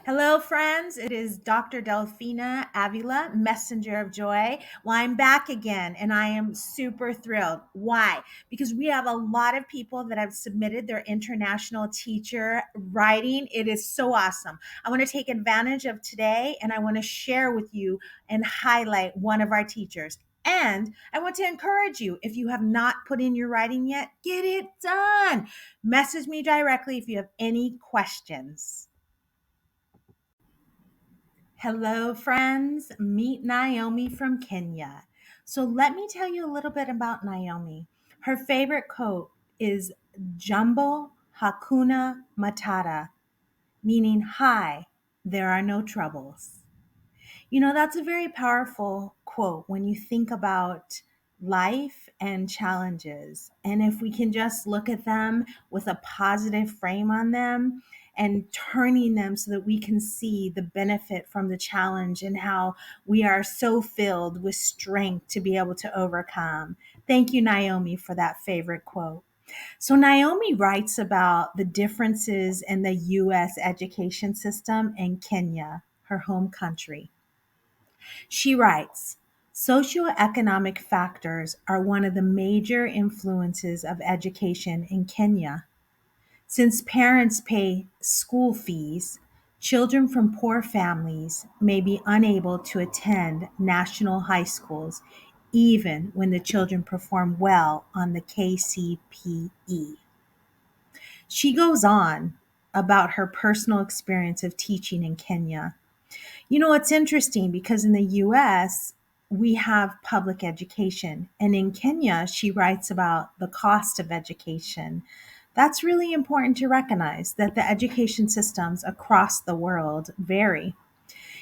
Hello, friends. It is Dr. Delfina Avila, Messenger of Joy. Well, I'm back again and I am super thrilled. Why? Because we have a lot of people that have submitted their international teacher writing. It is so awesome. I want to take advantage of today and I want to share with you and highlight one of our teachers. And I want to encourage you, if you have not put in your writing yet, get it done. Message me directly if you have any questions. Hello, friends. Meet Naomi from Kenya. So, let me tell you a little bit about Naomi. Her favorite quote is Jumbo Hakuna Matata, meaning, Hi, there are no troubles. That's a very powerful quote when you think about life and challenges. And if we can just look at them with a positive frame on them and turning them so that we can see the benefit from the challenge and how we are so filled with strength to be able to overcome. Thank you, Naomi, for that favorite quote. So, Naomi writes about the differences in the U.S. education system and Kenya, her home country. She writes, socioeconomic factors are one of the major influences of education in Kenya. Since parents pay school fees, children from poor families may be unable to attend national high schools even when the children perform well on the KCPE. She goes on about her personal experience of teaching in Kenya. It's interesting because in the US, we have public education. And in Kenya, she writes about the cost of education. That's really important to recognize that the education systems across the world vary.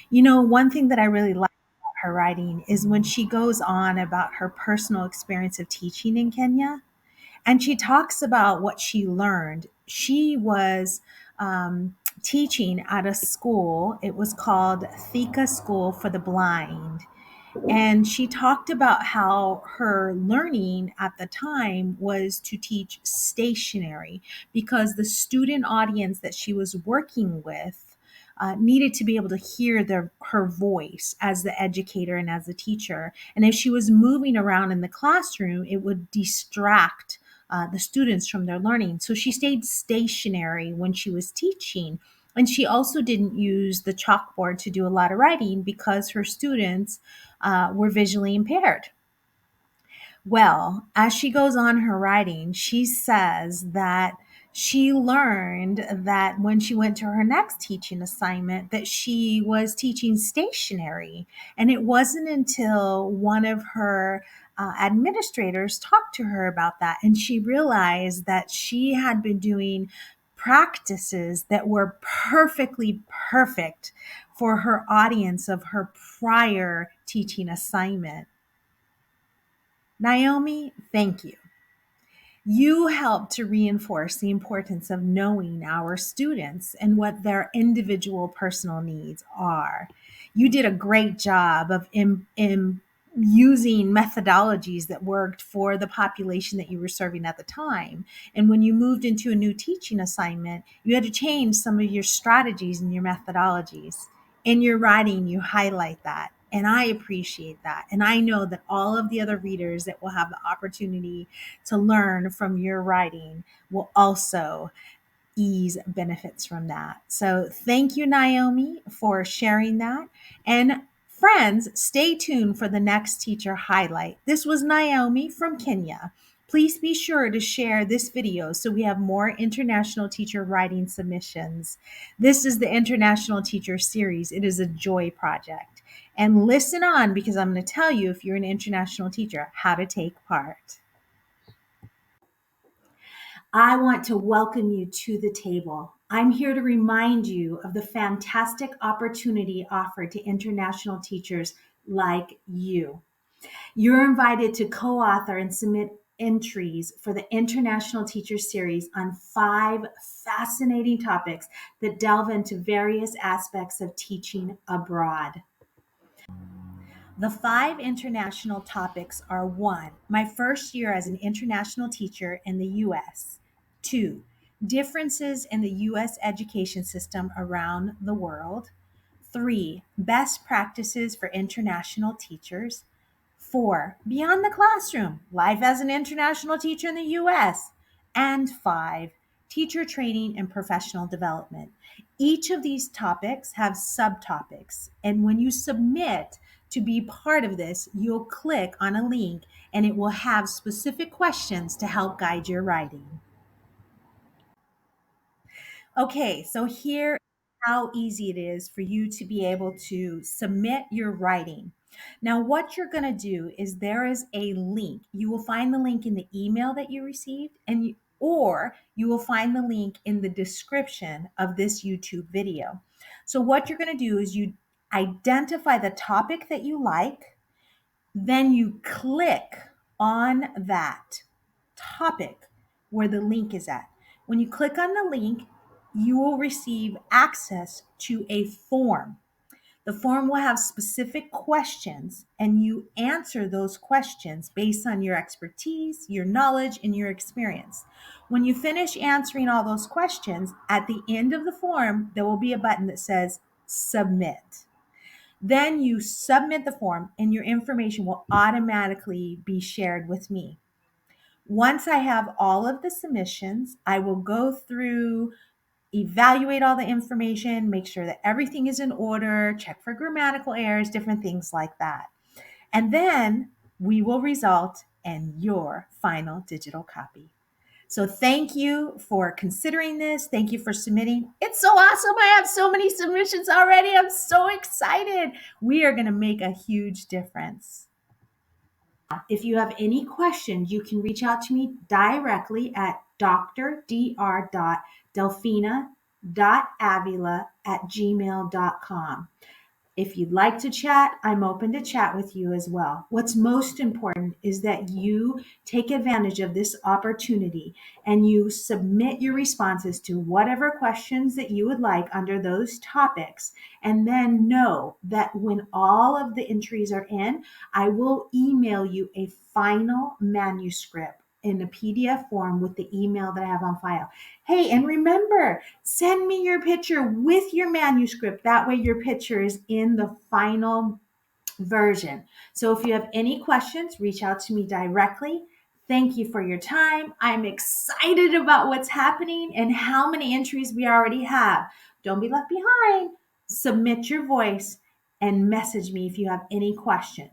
One thing that I really like about her writing is when she goes on about her personal experience of teaching in Kenya. And she talks about what she learned. She was teaching at a school. It was called Thika School for the Blind. And she talked about how her learning at the time was to teach stationary because the student audience that she was working with needed to be able to hear her voice as the educator and as the teacher. And if she was moving around in the classroom, it would distract the students from their learning. So she stayed stationary when she was teaching. And she also didn't use the chalkboard to do a lot of writing because her students were visually impaired. Well, as she goes on her writing, she says that she learned that when she went to her next teaching assignment that she was teaching stationary. And it wasn't until one of her administrators talked to her about that and she realized that she had been doing practices that were perfectly perfect for her audience of her prior teaching assignment. Naomi, thank you. You help to reinforce the importance of knowing our students and what their individual personal needs are. You did a great job of using methodologies that worked for the population that you were serving at the time. And when you moved into a new teaching assignment, you had to change some of your strategies and your methodologies. In your writing, you highlight that. And I appreciate that. And I know that all of the other readers that will have the opportunity to learn from your writing will also ease benefits from that. So thank you, Naomi, for sharing that. And friends, stay tuned for the next teacher highlight. This was Naomi from Kenya. Please be sure to share this video so we have more international teacher writing submissions. This is the International Teacher Series. It is a joy project. And listen on because I'm going to tell you, if you're an international teacher, how to take part. I want to welcome you to the table. I'm here to remind you of the fantastic opportunity offered to international teachers like you. You're invited to co author and submit entries for the International Teacher Series on 5 fascinating topics that delve into various aspects of teaching abroad. The 5 international topics are: 1, my first year as an international teacher in the US. 2, differences in the US education system around the world. 3, best practices for international teachers. 4, beyond the classroom, life as an international teacher in the US. And 5, teacher training and professional development. Each of these topics have subtopics. And when you submit to be part of this, you'll click on a link and it will have specific questions to help guide your writing. Okay, so here how easy it is for you to be able to submit your writing. Now, what you're going to do is there is a link. You will find the link in the email that you received, or you will find the link in the description of this YouTube video. So, what you're going to do is you identify the topic that you like, then you click on that topic where the link is at. When you click on the link, you will receive access to a form. The form will have specific questions, and you answer those questions based on your expertise, your knowledge, and your experience. When you finish answering all those questions, at the end of the form, there will be a button that says submit. Then you submit the form, and your information will automatically be shared with me. Once I have all of the submissions, I will go through, evaluate all the information, make sure that everything is in order, check for grammatical errors, different things like that. And then we will result in your final digital copy. So thank you for considering this. Thank you for submitting. It's so awesome. I have so many submissions already. I'm so excited. We are going to make a huge difference. If you have any questions, you can reach out to me directly at dr.delfina.avila@gmail.com. If you'd like to chat, I'm open to chat with you as well. What's most important is that you take advantage of this opportunity and you submit your responses to whatever questions that you would like under those topics. And then know that when all of the entries are in, I will email you a final manuscript in a PDF form with the email that I have on file. Hey, and remember, send me your picture with your manuscript. That way your picture is in the final version. So if you have any questions, reach out to me directly. Thank you for your time. I'm excited about what's happening and how many entries we already have. Don't be left behind. Submit your voice and message me if you have any questions.